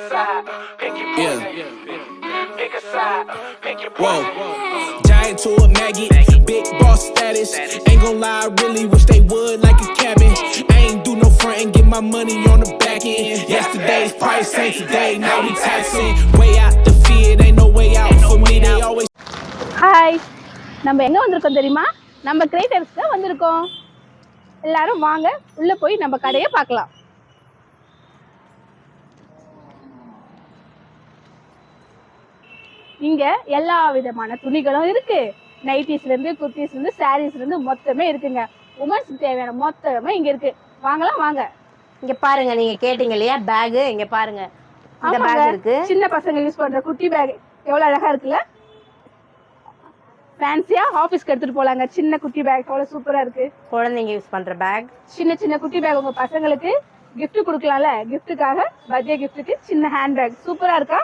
side, pick your poison. Pick a side, pick your Whoa, poison. giant to a Maggie, big boss status. Ain't gon' lie, I really wish they would like a cabin. I ain't do no front and get my money on the back end. Yesterday's price ain't today, now we taxing. Way out the fear, ain't no way out for me. They always. Hi, நம்ம எங்கே வந்திருக்கோம் தெரியுமா? நம்ம creators தான் வந்திருக்கோம். எல்லாரும் வாங்க உள்ளே போய் நம்ம கடையை பார்க்கலாம். இங்கே எல்லா விதமான துணிகளும் இருக்கு. நைட்டிஸ்லேருந்து குர்த்திஸ்லேருந்து சாரீஸ்லேருந்து மொத்தமே இருக்குங்க. உமன்ஸுக்கு தேவையான மொத்தமே இங்கே இருக்கு. வாங்கலாம் வாங்க. இங்க பாருங்க, நீங்க கேட்டீங்க இல்லையா பேக், இங்க பாருங்க இந்த பேக் இருக்கு. சின்ன பசங்க யூஸ் பண்ற குட்டி பேக் எவ்வளவு அழகா இருக்குல்ல? ஃபேன்சியா ஆபீஸ்க்கு எடுத்துட்டு போலாங்க. சின்ன குட்டி பேக் எவ்வளவு சூப்பரா இருக்கு. குழந்தைங்க யூஸ் பண்ற பேக், சின்ன சின்ன குட்டி பேக் உங்க பசங்களுக்கு gift கொடுக்கலாம்ல. கிஃப்ட்டுக்காக பர்த்டே கிஃப்ட்டுக்கு சின்ன ஹேண்ட் பேக் சூப்பரா இருக்கா?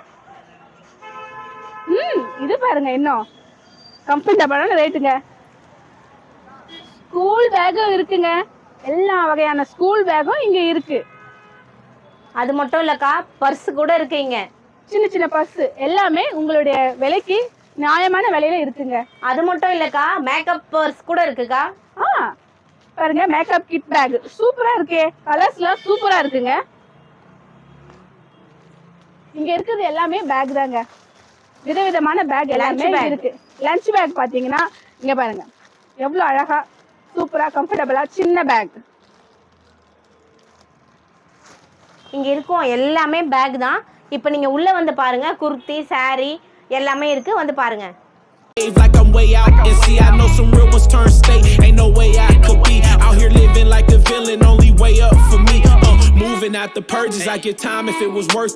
இது பாருங்க, இன்னும் கம்ஃபர்டபுளான ரேட்டுங்க. ஸ்கூல் பேக்கும் இருக்குங்க. எல்லா வகையான ஸ்கூல் பேக்கும் இங்க இருக்கு. அது மட்டும் இல்லக்கா, பர்ஸ் கூட இருக்கு. இங்க சின்ன சின்ன பர்ஸ் எல்லாமே உங்களுடைய விலைக்கு நியாயமான விலையில இருக்குங்க. அது மட்டும் இல்லக்கா, மேக்கப் பர்ஸ் கூட இருக்குக்கா. பாருங்க, மேக்கப் கிட் பேக் சூப்பரா இருக்கே. கலர்ஸ்லாம் சூப்பரா இருக்குங்க. இங்க இருக்குது எல்லாமே பேக் தாங்க. விதவிதமான பேக் எல்லாமே இருக்கு. லஞ்ச் பேக் பாத்தீங்கன்னா இங்க பாருங்க எவ்வளவு அழகா சூப்பரா கம்ஃபர்டபுளா சின்ன பேக். இங்க இருக்கும் எல்லாமே பேக் தான். இப்போ நீங்க உள்ள வந்து பாருங்க, குர்த்தி சாரி எல்லாமே இருக்கு, வந்து பாருங்க. Like I'm way out and see I know some real ones turn state. Ain't no way I could be out here living like a villain. Only way up for me. Moving out the purges, I get time if it was worth